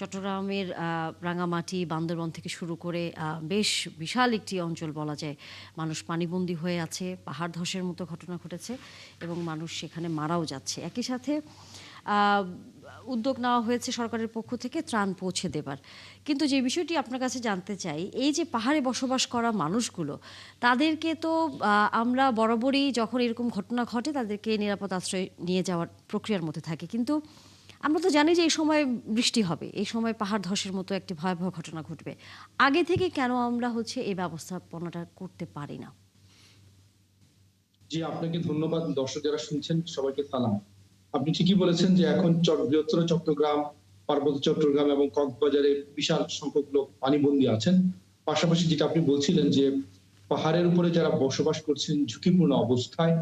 চট্টগ্রামের রাঙামাটি, বান্দরবন থেকে শুরু করে বেশ বিশাল একটি অঞ্চল বলা যায়। মানুষ পানিবন্দী হয়ে আছে, পাহাড় ধসের মতো ঘটনা ঘটেছে এবং মানুষ সেখানে মারাও যাচ্ছে। একই সাথে আ উদ্যোগ নেওয়া হয়েছে সরকারের পক্ষ থেকে ত্রাণ পৌঁছে দেবার। কিন্তু যে বিষয়টি আপনার কাছে জানতে চাই, এই যে পাহাড়ে বসবাস করা মানুষগুলো, তাদেরকে তো আমরা বরাবরই যখন এরকম ঘটনা ঘটে তাদেরকে নিরাপদ আশ্রয় নিয়ে যাওয়ার প্রক্রিয়ার মধ্যে থাকি। কিন্তু আমরা তো জানি যে এই সময় বৃষ্টি হবে। এই সময় পাহাড় ধসের মতো একটি ভয়াবহ ঘটনা ঘটবে। আগে থেকে কেন আমরা এই ব্যবস্থাপনাটা করতে পারি না? জি, আপনাকে ধন্যবাদ। দর্শক যারা শুনছেন সবাইকে সালাম। আপনি ঠিকই বলেছেন যে এখন বৃহত্তর চট্টগ্রাম, পার্বত্য চট্টগ্রাম এবং কক্সবাজারে বিশাল সংখ্যক লোক পানিবন্দী আছেন। পাশাপাশি যেটা আপনি বলছিলেন যে পাহাড়ের উপরে যারা বসবাস করছেন ঝুঁকিপূর্ণ অবস্থায়,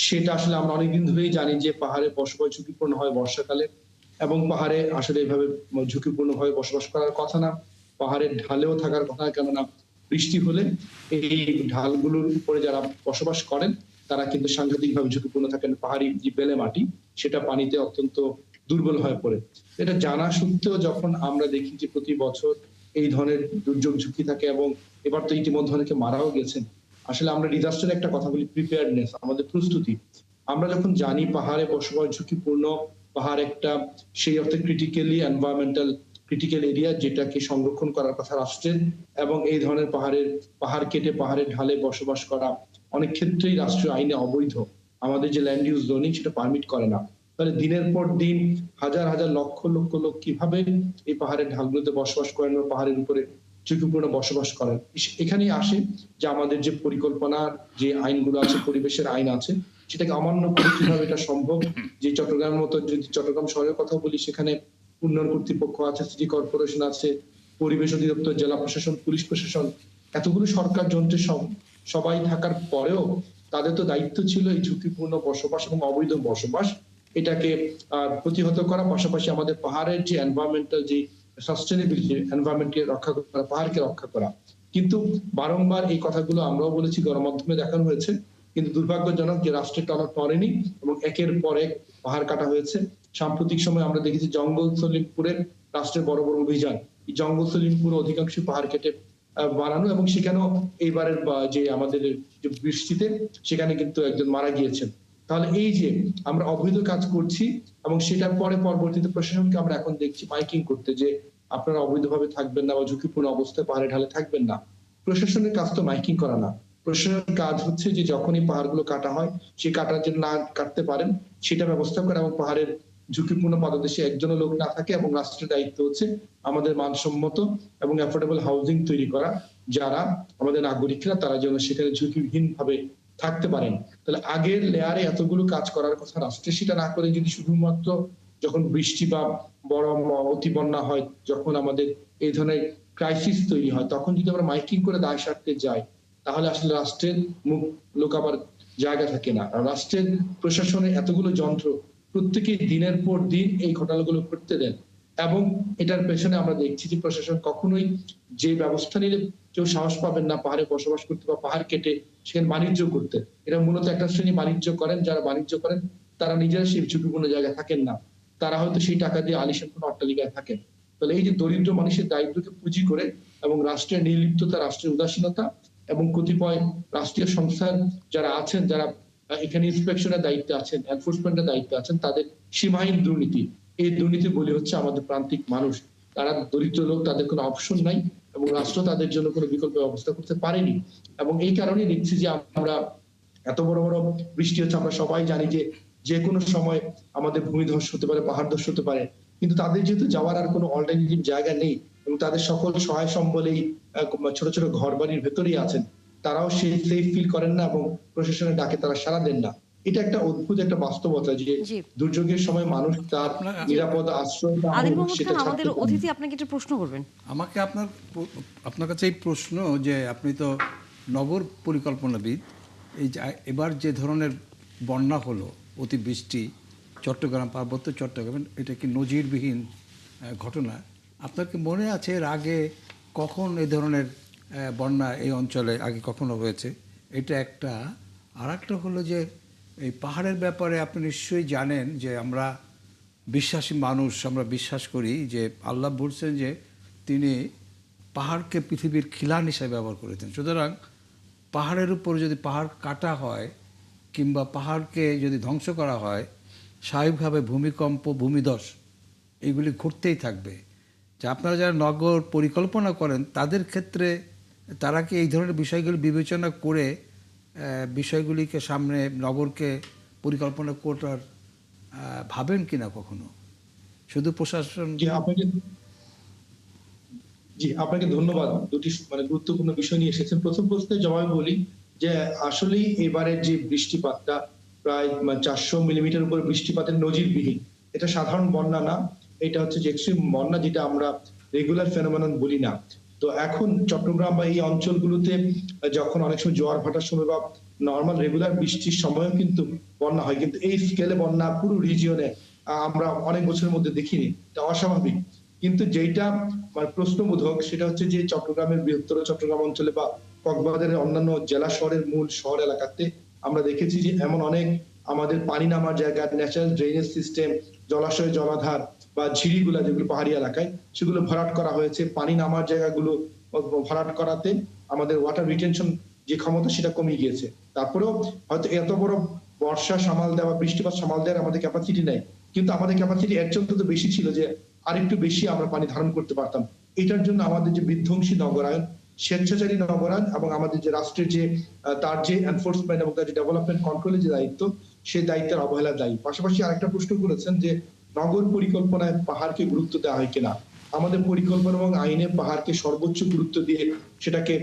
সেটা আসলে আমরা অনেকদিন ধরেই জানি যে পাহাড়ে বসবাস ঝুঁকিপূর্ণ হয় বর্ষাকালে এবং পাহাড়ে আসলে এভাবে ঝুঁকিপূর্ণভাবে বসবাস করার কথা না। পাহাড়ের ঢালেও থাকার কথা না, কেননা বৃষ্টি হলে এই ঢালগুলোর উপরে যারা বসবাস করেন তারা কিন্তু সাংঘাতিকভাবে ঝুঁকিপূর্ণ থাকেন। পাহাড়ি যে বেলে মাটি সেটা পানিতে অত্যন্ত দুর্বল হয়ে পড়ে। এটা জানা সত্ত্বেও যখন আমরা দেখি যে প্রতি বছর এই ধরনের দুর্যোগ ঝুঁকি থাকে এবং এবার তো ইতিমধ্যে অনেকে মারাও গেছেন। আসলে আমরা ডিজাস্টারের একটা কথা বলি প্রিপেয়ারনেস, আমাদের প্রস্তুতি। আমরা যখন জানি পাহাড়ে বসবাস ঝুঁকিপূর্ণ, পাহাড় একটা সেই অর্থে ক্রিটিক্যাল এরিয়া যেটাকে সংরক্ষণ করার কথা রাষ্ট্রের, এবং এই ধরনের পাহাড় কেটে পাহাড়ের ঢালে বসবাস করা অনেক ক্ষেত্রেই রাষ্ট্রীয় আইনে অবৈধ। আমাদের যে ল্যান্ড ইউজ জোনিং সেটা পারমিট করে না। তাহলে দিনের পর দিন হাজার হাজার লক্ষ লক্ষ লোক কিভাবে এই পাহাড়ের ঢালগুলোতে বসবাস করেন বা পাহাড়ের উপরে ঝুঁকিপূর্ণ বসবাস করেন। এখানেই আসে যে আমাদের যে পরিকল্পনার যে আইনগুলো আছে, পরিবেশের আইন আছে, সেটাকে অমান্য করে কিভাবে এটা সম্ভব। যে চট্টগ্রামের মতো, যদি চট্টগ্রাম শহরের কথা বলি, সেখানে উন্নয়ন কর্তৃপক্ষ আছে, সিটি কর্পোরেশন আছে, পরিবেশ অধিদপ্তর, জেলা প্রশাসন, পুলিশ প্রশাসন, এতগুলো সরকার যন্ত্রের সবাই থাকার পরেও তাদের তো দায়িত্ব ছিল এই ঝুঁকিপূর্ণ বসবাস এবং অবৈধ বসবাস এটাকে প্রতিহত করা, পাশাপাশি আমাদের পাহাড়ের যে এনভায়রনমেন্টাল যে সাস্টেনেবিলিটি, এনভায়রনমেন্টকে রক্ষা করা, পাহাড়কে রক্ষা করা। কিন্তু বারংবার এই কথাগুলো আমরাও বলেছি, গণমাধ্যমে দেখানো হয়েছে, কিন্তু দুর্ভাগ্যজনক যে রাষ্ট্রের টনক নড়েনি এবং একের পর এক পাহাড় কাটা হয়েছে। সাম্প্রতিক সময় আমরা দেখেছি জঙ্গল সলিমপুরের রাষ্ট্রের বড় বড় অভিযান, এই জঙ্গল সলিমপুর অধিকাংশ পাহাড় কেটে বানানো, এবং সেখানেও এইবারের যে আমাদের যে বৃষ্টিতে সেখানে কিন্তু একজন মারা গিয়েছেন। তাহলে এই যে আমরা অবৈধ কাজ করছি এবং সেটার পরে পরবর্তীতে প্রশাসনকে আমরা এখন দেখছি মাইকিং করতে যে আপনারা অবৈধভাবে থাকবেন না বা ঝুঁকিপূর্ণ অবস্থায় পাহাড়ে ঢালে থাকবেন না। প্রশাসনের কাজ তো মাইকিং করা না। প্রশাসনের কাজ হচ্ছে যে যখনই পাহাড়গুলো কাটা হয়, সেই কাটার জন্য না কাটতে পারেন সেটা ব্যবস্থা করা, এবং পাহাড়ের ঝুঁকিপূর্ণ পাদদেশে একজনও লোক না থাকে, এবং রাষ্ট্রের দায়িত্ব হচ্ছে আমাদের মানসম্মত এবং অ্যাফোর্ডেবল হাউজিং তৈরি করা, যারা আমাদের নাগরিকরা তারা যেন সেখানে ঝুঁকিহীন ভাবে থাকতে পারেন। তাহলে আগের লেয়ারে এতগুলো কাজ করার কথা রাষ্ট্রে, সেটা না করে যদি শুধুমাত্র যখন বৃষ্টি বা বড় অতি বন্যা হয়, যখন আমাদের এই ধরনের ক্রাইসিস তৈরি হয়, তখন যদি আমরা মাইকিং করে দায় সারতে যাই, তাহলে আসলে রাষ্ট্রের মুখ লুকাবার জায়গা থাকে না। রাষ্ট্রের প্রশাসনে এতগুলো যন্ত্র প্রত্যেকেই দিনের পর দিন এই ঘটনাগুলো ঘটতে দেন, এবং এটার পেছনে আমরা দেখছি যে প্রশাসন কখনোই যে ব্যবস্থা নিলে কেউ সাহস পাবেন না পাহাড়ে বসবাস করতে বা পাহাড় কেটে সেখানে বাণিজ্য করতে। এরা মূলত একটা শ্রেণী বাণিজ্য করেন, যারা বাণিজ্য করেন তারা নিজেরা সেই ঝুঁকিপূর্ণ জায়গায় থাকেন না। তারা হয়তো সেই টাকা দিয়ে আলিশান কোনো অট্টালিকায় থাকেন। তাহলে এই যে দরিদ্র মানুষের দারিদ্রকে পুঁজি করে এবং রাষ্ট্রের নির্লিপ্ততা, রাষ্ট্রের উদাসীনতা এবং কতিপয় রাষ্ট্রীয় সংস্থার যারা আছেন, যারা এখানে ইন্সপেকশনের দায়িত্বে আছেন, এনফোর্সমেন্টের দায়িত্বে আছেন, তাদের সীমাহীন দুর্নীতি। এই দুর্নীতি বলি হচ্ছে আমাদের প্রান্তিক মানুষ। তারা দরিদ্র লোক, তাদের কোনো অপশন নাই এবং রাষ্ট্র তাদের জন্য কোনো বিকল্প ব্যবস্থা করতে পারেনি। এবং এই কারণেই দেখছি যে আমরা এত বড় বড় বৃষ্টি হচ্ছে, আমরা সবাই জানি যে যে কোনো সময় আমাদের ভূমিধস হতে পারে, পাহাড় ধস হতে পারে, কিন্তু তাদের যেহেতু যাওয়ার আর কোনো অল্টারনেটিভ জায়গা নেই এবং তাদের সকল সহায় সম্বলেই ছোট ছোট ঘর বাড়ির ভেতরেই আছেন, তারাও সেই সেফ ফিল করেন না এবং প্রশাসনের ডাকে তারা সাড়া দেন না। এটা একটা অদ্ভুত একটা বাস্তবতা যে জি, দুর্যোগের সময় মানুষ তার আপনার জি। নিরাপদ আশ্রয় আদিল হোক মোহাম্মদ সেটা খান, ছাড়তে আমাদের চান না। অতিথি আপনাকে একটা প্রশ্ন করবেন। আমাকে আপনার কাছে এই প্রশ্ন যে আপনি তো নগর পরিকল্পনাবিদ, এই যে এবার যে ধরনের বন্যা হলো, অতিবৃষ্টি চট্টগ্রাম, পার্বত্য চট্টগ্রাম, এটা কি নজিরবিহীন ঘটনা? আপনার কি মনে আছে এর আগে কখন এই ধরনের বন্যা এই অঞ্চলে আগে কখনো হয়েছে? এটা একটা। আর একটা হলো যে এই পাহাড়ের ব্যাপারে আপনি নিশ্চয়ই জানেন যে আমরা বিশ্বাসী মানুষ আমরা বিশ্বাস করি যে আল্লাহ বলছেন যে তিনি পাহাড়কে পৃথিবীর খিলান হিসেবে ব্যবহার করেছেন। সুতরাং পাহাড়ের উপর যদি পাহাড় কাটা হয় কিংবা পাহাড়কে যদি ধ্বংস করা হয়, স্বাভাবিকভাবে ভূমিকম্প, ভূমিধস এগুলি ঘটতেই থাকবে। যে আপনারা যারা নগর পরিকল্পনা করেন তাদের ক্ষেত্রে তারা কি এই ধরনের বিষয়গুলি বিবেচনা করে বিষয়গুলিকে সামনে নগরকে পরিকল্পনা করার ভাবেন কিনা কখনো? শুধু প্রশাসন। জি, আপনাকে ধন্যবাদ। দুটি গুরুত্বপূর্ণ বিষয় নিয়ে এসেছেন। প্রথম প্রশ্নের জবাবে বলি যে আসলেই এবারের যে বৃষ্টিপাতটা প্রায় 400 মিলিমিটার উপর বৃষ্টিপাতের নজিরবিহীন। এটা সাধারণ বন্যা না, এটা হচ্ছে যে এক্সট্রিম বন্যা, যেটা আমরা রেগুলার ফেনোমেনন বলি না। তো এখন চট্টগ্রাম বা এই অঞ্চলগুলোতে যখন অনেক সময় জোয়ার ভাটার সময় বা নর্মাল রেগুলার বৃষ্টির সময়ও কিন্তু বন্যা হয়, কিন্তু এই স্কেলে বন্যা পুরো রিজিয়নে আমরা অনেক বছরের মধ্যে দেখিনি। এটা অস্বাভাবিক। কিন্তু যেটা প্রশ্নবোধক সেটা হচ্ছে যে চট্টগ্রামের বৃহত্তর চট্টগ্রাম অঞ্চলে বা কক্সবাজারের অন্যান্য জেলা শহরের মূল শহর এলাকাতে আমরা দেখেছি যে এমন অনেক আমাদের পানি নামার জায়গা, ন্যাচারাল ড্রেনেজ সিস্টেম, জলাশয়, জলাধার বা ঝিরিগুলা যেগুলো পাহাড়ি এলাকায়, সেগুলো ভরাট করা হয়েছে। পানি নামার জায়গাগুলো ভরাট করাতে আমাদের ওয়াটার রিটেনশন যে ক্ষমতা সেটা কমে গিয়েছে। তারপরেও হয়তো এত বড় বর্ষা সামাল দেওয়া, বৃষ্টিপাত সামাল দেওয়ার আমাদের ক্যাপাসিটি নাই, কিন্তু আমাদের ক্যাপাসিটি এর চেয়ে তো বেশি ছিল যে আরেকটু বেশি আমরা পানি ধারণ করতে পারতাম। এটার জন্য আমাদের যে বিধ্বংসী নগরায়ন, স্বেচ্ছাচারী নগরায়ন এবং আমাদের যে রাষ্ট্রের যে তার যে এনফোর্সমেন্ট এবং তার যে ডেভেলপমেন্ট কন্ট্রোলের যে দায়িত্ব, সেই দায়িত্বের অবহেলা দায়ী। পাশাপাশি আরেকটা প্রশ্ন করেছেন যে নগর পরিকল্পনায় পাহাড়কে গুরুত্ব দেওয়া হয় কিনা। আমাদের পরিকল্পনা এবং আইনে পাহাড়কে সর্বোচ্চ গুরুত্ব দিয়ে সেটাকে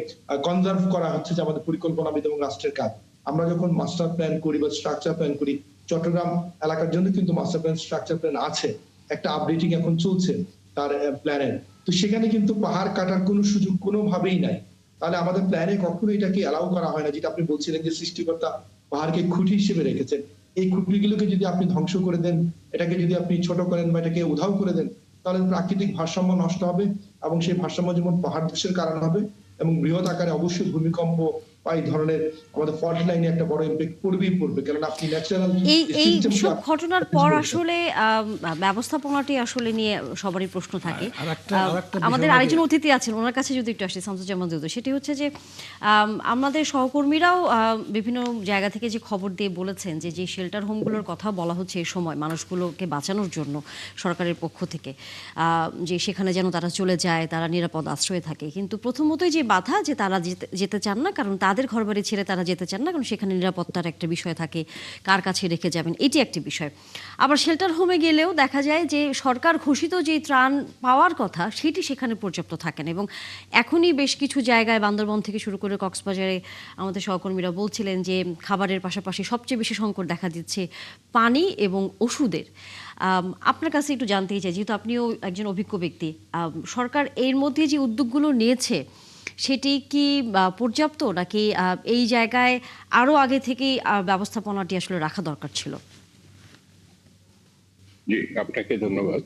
কনজার্ভ করা হচ্ছে যে আমাদের পরিকল্পনাবিদ এবং রাষ্ট্রের কাজ। আমরা যখন মাস্টার প্ল্যান করি বা স্ট্রাকচার প্ল্যান করি, চট্টগ্রাম এলাকার জন্য কিন্তু মাস্টার প্ল্যান, স্ট্রাকচার প্ল্যান আছে, একটা আপডেটিং এখন চলছে তার প্ল্যানের। তো সেখানে কিন্তু পাহাড় কাটার কোনো সুযোগ কোনোভাবেই নাই। তাহলে আমাদের প্ল্যানে কখনো এটাকে অ্যালাউ করা হয় না, যেটা আপনি বলছিলেন যে সৃষ্টিকর্তা পাহাড়কে খুঁটি হিসেবে রেখেছেন। এই খুঁটিগুলোকে যদি আপনি ধ্বংস করে দেন, এটাকে যদি আপনি ছোট করেন বা এটাকে উধাও করে দেন, তাহলে প্রাকৃতিক ভারসাম্য নষ্ট হবে এবং সেই ভারসাম্য যেমন পাহাড় ধসের কারণ হবে এবং বৃহৎ আকারে অবশ্যই ভূমিকম্প বা এই ধরনের আমাদের ফল্ট লাইনে একটা বড় ইম্প্যাক্ট পড়বে। কারণ আপনি ন্যাচারাল এই সব ঘটনার পর আসলে ব্যবস্থাপনাটি আসলে নিয়ে সবারই প্রশ্ন থাকে। আমাদের আরেকজন অতিথি আছেন, ওনার কাছে যদি একটু আসি, শামসুজ্জামান দুদু, সেটি হচ্ছে যে আমাদের সহকর্মীরাও বিভিন্ন জায়গা থেকে যে খবর দিয়ে বলেছেন যে যে শেল্টার হোমগুলোর কথা বলা হচ্ছে এই সময় মানুষগুলোকে বাঁচানোর জন্য সরকারের পক্ষ থেকে, যে সেখানে যেন তারা চলে যায়, তারা নিরাপদ আশ্রয়ে থাকে। কিন্তু প্রথমতই যে বাধা যে তারা যেতে চান না, কারণ তাদের ঘরবাড়ি ছেড়ে তারা যেতে চান না, কারণ সেখানে নিরাপত্তার একটা বিষয় থাকে, কার কাছে রেখে যাবেন, এটি একটি বিষয়। আবার শেল্টার হোমে গেলেও দেখা যায় যে সরকার ঘোষিত যে ত্রাণ পাওয়ার কথা সেটি সেখানে পর্যাপ্ত থাকে না। এবং এখনই বেশ কিছু জায়গায়, বান্দরবন থেকে শুরু করে কক্সবাজারে আমাদের সহকর্মীরা বলছিলেন যে খাবারের পাশাপাশি সবচেয়ে বেশি সংকট দেখা দিচ্ছে পানি এবং ওষুধের। আপনার কাছে একটু জানতেই চাই, যেহেতু আপনিও একজন অভিজ্ঞ ব্যক্তি, সরকার এর মধ্যে যে উদ্যোগগুলো নিয়েছে সেটি কি পর্যাপ্ত, নাকি এই জায়গায় আরো আগে থেকেই ব্যবস্থাপনাটি আসলে রাখা দরকার ছিল? জি, আপনাকে ধন্যবাদ।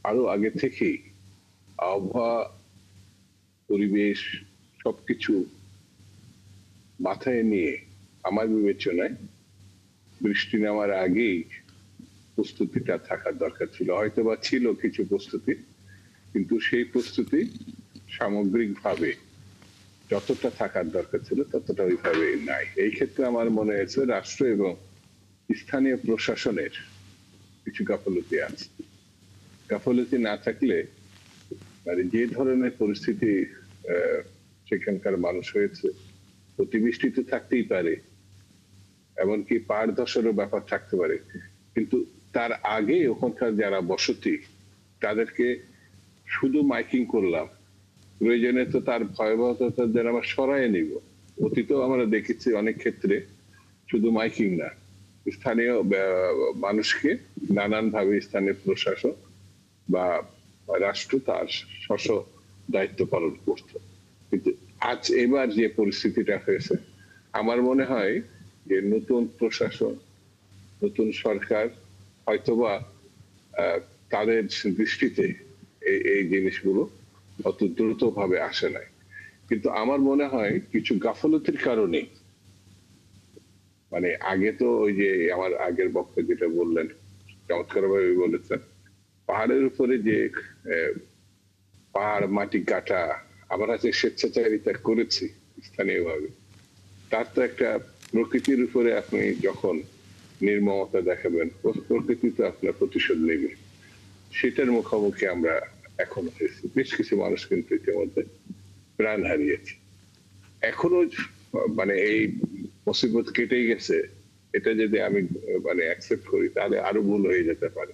আরো আগে থেকেই আবহাওয়া, পরিবেশ সবকিছু মাথায় নিয়ে আমার বিবেচনায় বৃষ্টি নামার আগেই প্রস্তুতিটা থাকার দরকার ছিল। হয়তো বা ছিল কিছু প্রস্তুতি, কিন্তু সেই প্রস্তুতি সামগ্রিকভাবে যতটা থাকার দরকার ছিল ততটা ওইভাবে নাই। এই ক্ষেত্রে আমার মনে হয়েছে রাষ্ট্র এবং স্থানীয় প্রশাসনের কিছু গাফলতি আছে। গাফলতি না থাকলে মানে যে ধরনের পরিস্থিতি সেখানকার মানুষ হয়েছে, অতিবৃষ্টি তো থাকতেই পারে, এমনকি পাহাড় ধসেরও ব্যাপার থাকতে পারে, কিন্তু তার আগে ওখানকার যারা বসতি তাদেরকে শুধু মাইকিং করলাম, প্রয়োজনে তো তার ভয়াবহতা যেন আমরা সরাই নিব। অতীতেও আমরা দেখেছি অনেক ক্ষেত্রে শুধু মাইকিং না, স্থানীয় মানুষকে নানানভাবে স্থানীয় প্রশাসন বা রাষ্ট্র তার স্ব দায়িত্ব পালন করত। কিন্তু আজ এবার যে পরিস্থিতিটা হয়েছে, আমার মনে হয় যে নতুন প্রশাসন, নতুন সরকার হয়তোবা তাদের দৃষ্টিতে এই জিনিসগুলো অত দ্রুত ভাবে আসে নাই। কিন্তু আমার মনে হয় কিছু গাফলতির কারণে, মানে আগে তো ওই যে আমার আগের বক্তা যেটা বললেন চমৎকারভাবে বলেছেন। পাহাড়ের উপরে যে পাহাড় মাটি কাটা, আমরা যে স্বেচ্ছাচারিতা করেছি স্থানীয়ভাবে, তার তো একটা প্রকৃতির উপরে আপনি যখন নির্মমতা দেখাবেন, প্রকৃতি তো আপনার প্রতিশোধ নেবে। সেটার মুখোমুখি আমরা এখন হয়েছি। বেশ কিছু মানুষ কিন্তু ইতিমধ্যে প্রাণ হারিয়েছে। এখনো মানে এই মুসিবত কেটেই গেছে, এটা যদি আমি মানে অ্যাকসেপ্ট করি তাহলে আরো ভুল হয়ে যেতে পারে।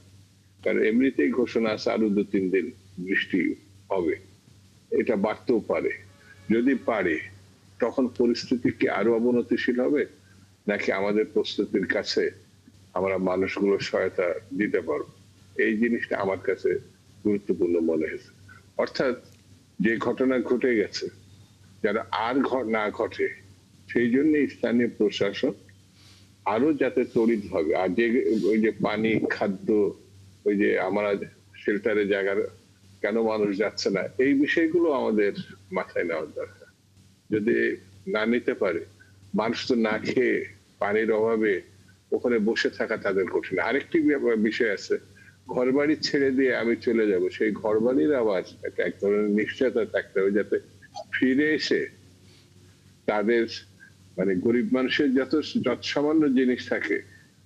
কারণ এমনিতেই ঘোষণা আছে আরো 2-3 দিন বৃষ্টি হবে, এটা বাড়তেও পারে। যদি পারে তখন পরিস্থিতি কি আরো অবনতিশীল হবে, নাকি আমাদের প্রস্তুতির কাছে আমরা মানুষগুলো সহায়তা দিতে পারবো? এই জিনিসটা আমার কাছে গুরুত্বপূর্ণ মনে হয়েছে। অর্থাৎ যে ঘটনা ঘটে গেছে যেন আর না ঘটে, সেই জন্য স্থানীয় প্রশাসন আরো যাতে তড়িৎ ভাবে, আর যে ওই যে পানি, খাদ্য, ওই যে আমরা শেল্টারে জায়গার কেন মানুষ যাচ্ছে না, এই বিষয়গুলো আমাদের মাথায় নেওয়ার দরকার। যদি না নিতে পারে, মানুষ তো না খেয়ে পানির অভাবে ওখানে বসে থাকা তাদের কঠিন। আরেকটি বিষয় আছে, ঘর বাড়ি ছেড়ে দিয়ে আমি চলে যাব, সেই ঘর বাড়ির আবার এক ধরনের নিশ্চয়তা থাকতে হবে যাতে ফিরে এসে তাদের মানে গরিব মানুষের যত সামান্য জিনিস থাকে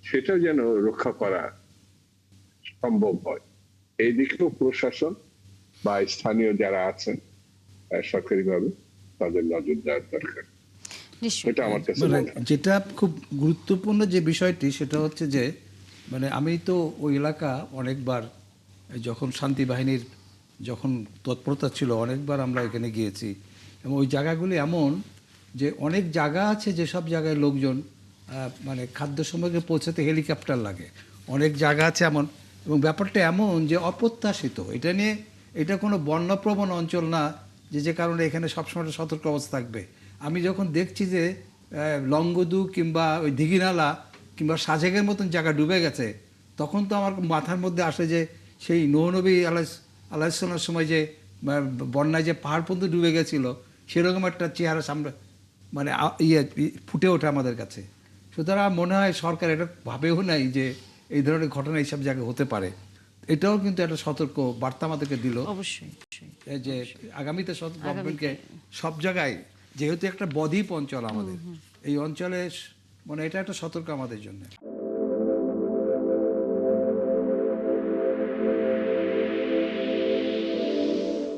সেটাও যেন রক্ষা করা সম্ভব হয়। এই দিকেও প্রশাসন বা স্থানীয় যারা আছেন সরকারিভাবে তাদের নজর দেওয়ার দরকার। নিশ্চয়ই। এটা আমার কাছে মানে মনে হয়। যেটা খুব গুরুত্বপূর্ণ যে বিষয়টি সেটা হচ্ছে যে মানে আমি তো ওই এলাকা অনেকবার, যখন শান্তি বাহিনীর যখন তৎপরতা ছিল অনেকবার আমরা এখানে গিয়েছি, এবং ওই জায়গাগুলি এমন যে অনেক জায়গা আছে যেসব জায়গায় লোকজন মানে খাদ্য সামগ্রী পৌঁছাতে হেলিকপ্টার লাগে, অনেক জায়গা আছে এমন, এবং ব্যাপারটা এমন যে অপ্রত্যাশিত। এটা নিয়ে এটা কোনো বন্যাপ্রবণ অঞ্চল না যে কারণে এখানে সবসময় সতর্ক অবস্থা থাকবে। আমি যখন দেখছি যে লংগদু কিংবা ওই দিঘিনালা কিংবা সাজেকের মতন জায়গা ডুবে গেছে, তখন তো আমার মাথার মধ্যে আসে যে সেই নবী আলাইসাল্লামের সময় যে বন্যায় যে পাহাড় পর্যন্ত ডুবে গেছিল, সেরকম একটা চেহারা সামনে মানে ফুটে ওঠে আমাদের কাছে। সুতরাং মনে হয় সরকার এটা ভাবেও নাই যে এই ধরনের ঘটনা এইসব জায়গায় হতে পারে। এটাও কিন্তু একটা সতর্ক বার্তা আমাদেরকে দিল অবশ্যই। যে আগামীতে গভর্নমেন্টকে সব জায়গায়, যেহেতু একটা বদ্বীপ অঞ্চল আমাদের, এই অঞ্চলে মানে এটা একটা সতর্ক আমাদের জন্য।